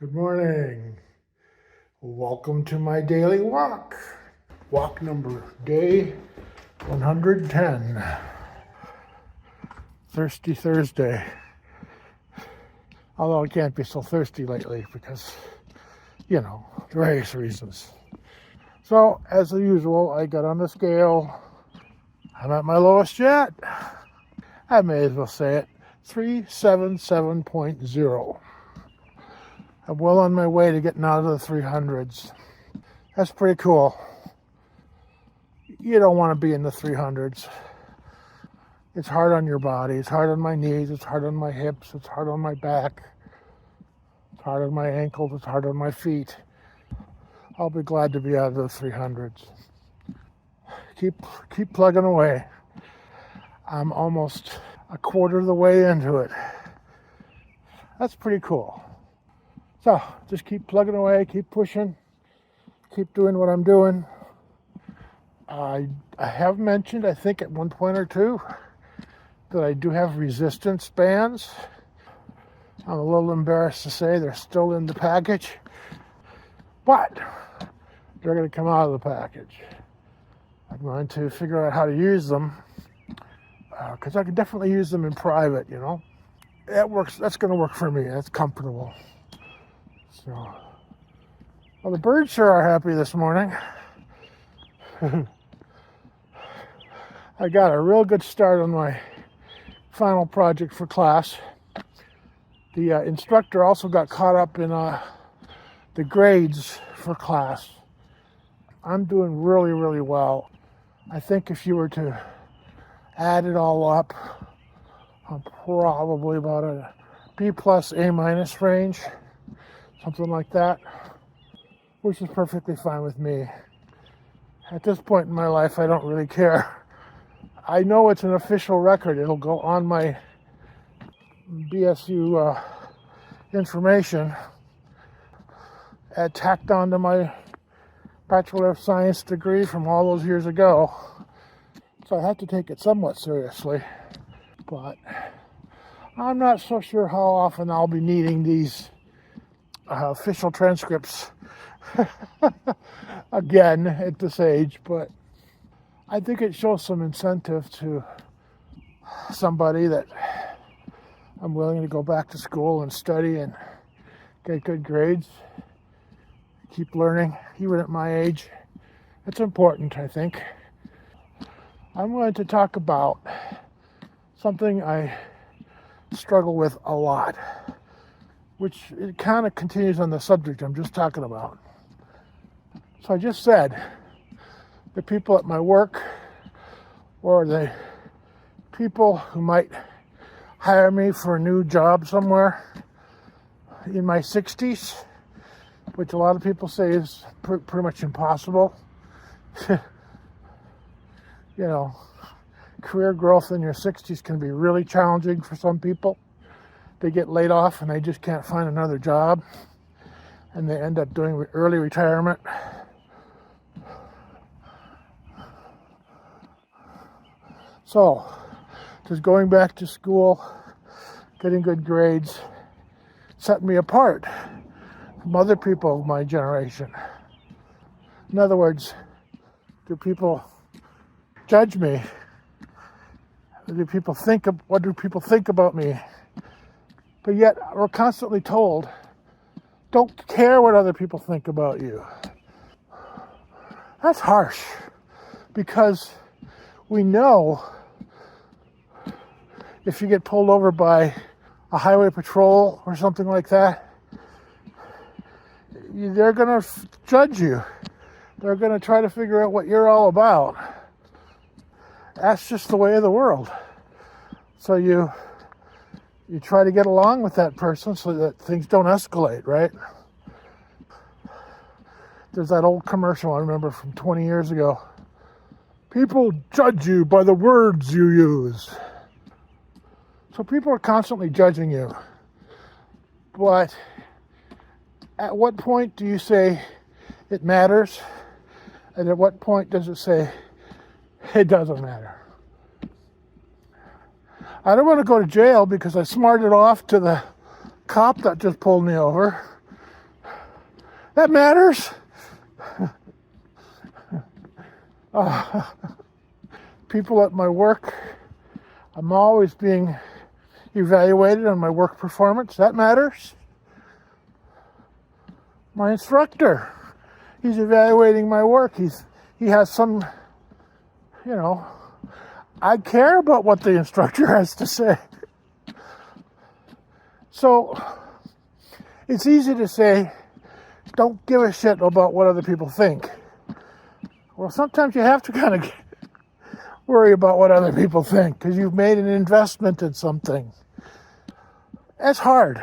Good morning. Welcome to my daily walk. Walk day 110. Thirsty Thursday. Although I can't be so thirsty lately because, various reasons. So, as usual, I got on the scale. I'm at my lowest yet. I may as well say it. 377.0. I'm well on my way to getting out of the 300s. That's pretty cool. You don't want to be in the 300s. It's hard on your body. It's hard on my knees. It's hard on my hips. It's hard on my back. It's hard on my ankles. It's hard on my feet. I'll be glad to be out of the 300s. Keep plugging away. I'm almost a quarter of the way into it. That's pretty cool. So, just keep plugging away, keep pushing, keep doing what I'm doing. I have mentioned, I think at one point or two, that I do have resistance bands. I'm a little embarrassed to say they're still in the package, but they're going to come out of the package. I'm going to figure out how to use them, because I can definitely use them in private, That works. That's going to work for me. That's comfortable. So, well, the birds sure are happy this morning. I got a real good start on my final project for class. The instructor also got caught up in the grades for class. I'm doing really, really well. I think if you were to add it all up, I'm probably about a B plus, A minus range. Something like that, which is perfectly fine with me. At this point in my life, I don't really care. I know it's an official record. It'll go on my BSU information, tacked onto my Bachelor of Science degree from all those years ago. So I have to take it somewhat seriously. But I'm not so sure how often I'll be needing these official transcripts again at this age, but I think it shows some incentive to somebody that I'm willing to go back to school and study and get good grades, keep learning, even at my age. It's important, I think. I'm going to talk about something I struggle with a lot, which it kind of continues on the subject I'm just talking about. So I just said the people at my work, or the people who might hire me for a new job somewhere in my 60s, which a lot of people say is pretty much impossible. Career growth in your 60s can be really challenging for some people. They get laid off and they just can't find another job, and they end up doing early retirement. So, just going back to school, getting good grades, set me apart from other people of my generation. In other words, do people judge me? What do people think about me? But yet, we're constantly told, don't care what other people think about you. That's harsh, because we know if you get pulled over by a highway patrol or something like that, they're going to judge you. They're going to try to figure out what you're all about. That's just the way of the world. So you try to get along with that person so that things don't escalate, right? There's that old commercial I remember from 20 years ago. People judge you by the words you use. So people are constantly judging you. But at what point do you say it matters? And at what point does it say it doesn't matter? I don't want to go to jail because I smarted off to the cop that just pulled me over. That matters. People at my work, I'm always being evaluated on my work performance. That matters. My instructor, he's evaluating my work. He has some, I care about what the instructor has to say. So it's easy to say, don't give a shit about what other people think. Well, sometimes you have to kind of worry about what other people think because you've made an investment in something. It's hard.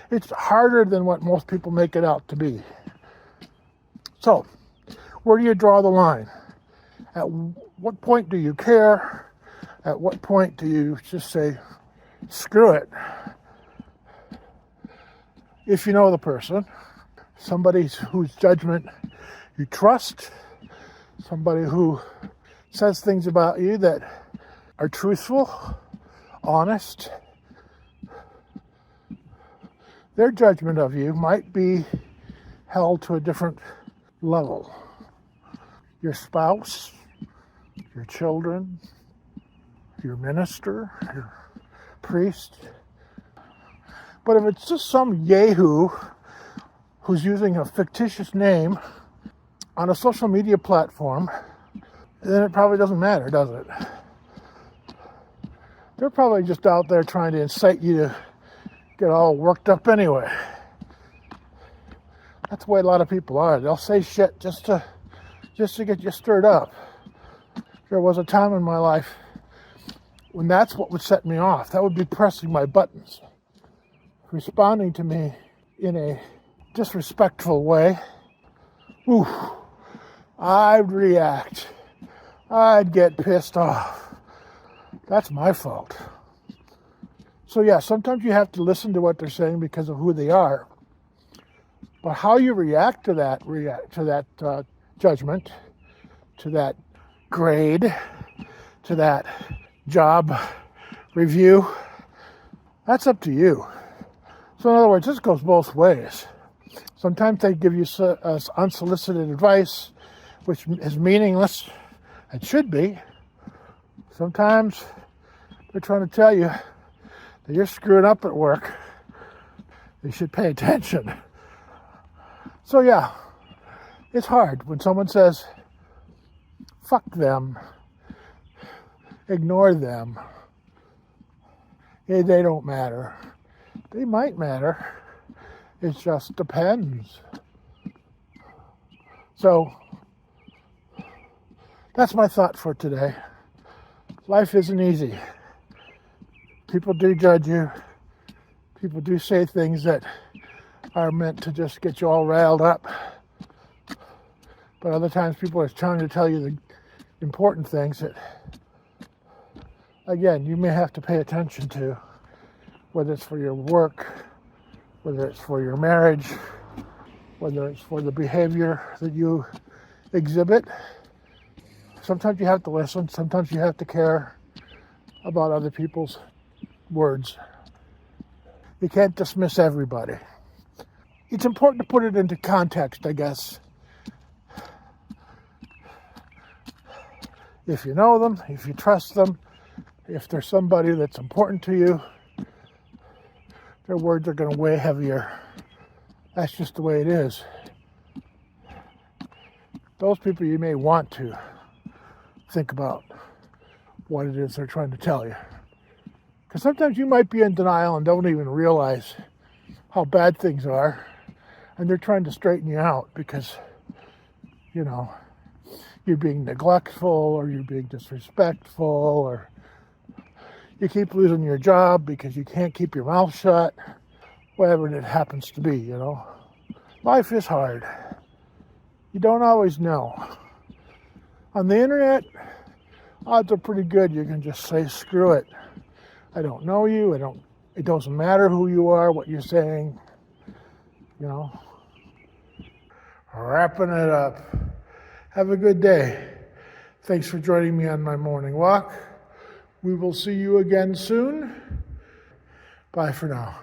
It's harder than what most people make it out to be. So, where do you draw the line? At what point do you care? At what point do you just say, screw it? If you know the person, somebody whose judgment you trust, somebody who says things about you that are truthful, honest, their judgment of you might be held to a different level. Your spouse, your children, your minister, your priest. But if it's just some yahoo who's using a fictitious name on a social media platform, then it probably doesn't matter, does it? They're probably just out there trying to incite you to get all worked up anyway. That's the way a lot of people are. They'll say shit just to get you stirred up. There was a time in my life when that's what would set me off. That would be pressing my buttons, responding to me in a disrespectful way. Ooh, I'd react. I'd get pissed off. That's my fault. So yeah, sometimes you have to listen to what they're saying because of who they are. But how you react to that judgment, to that grade, to that job review, that's up to you. So in other words, this goes both ways. Sometimes they give you unsolicited advice, which is meaningless. It should be. Sometimes they're trying to tell you that you're screwing up at work. You should pay attention. So yeah, it's hard when someone says, fuck them, ignore them. Hey, they don't matter. They might matter. It just depends. So that's my thought for today. Life isn't easy. People do judge you. People do say things that are meant to just get you all riled up. But other times people are trying to tell you the important things that, again, you may have to pay attention to, whether it's for your work, whether it's for your marriage, whether it's for the behavior that you exhibit. Sometimes you have to listen. Sometimes you have to care about other people's words. You can't dismiss everybody. It's important to put it into context, I guess. If you know them, if you trust them, if there's somebody that's important to you, their words are going to weigh heavier. That's just the way it is. Those people you may want to think about what it is they're trying to tell you. Because sometimes you might be in denial and don't even realize how bad things are. And they're trying to straighten you out because, you're being neglectful or you're being disrespectful or you keep losing your job because you can't keep your mouth shut. Whatever it happens to be, Life is hard. You don't always know. On the internet, odds are pretty good you can just say, screw it. I don't know you. It doesn't matter who you are, what you're saying. Wrapping it up. Have a good day. Thanks for joining me on my morning walk. We will see you again soon. Bye for now.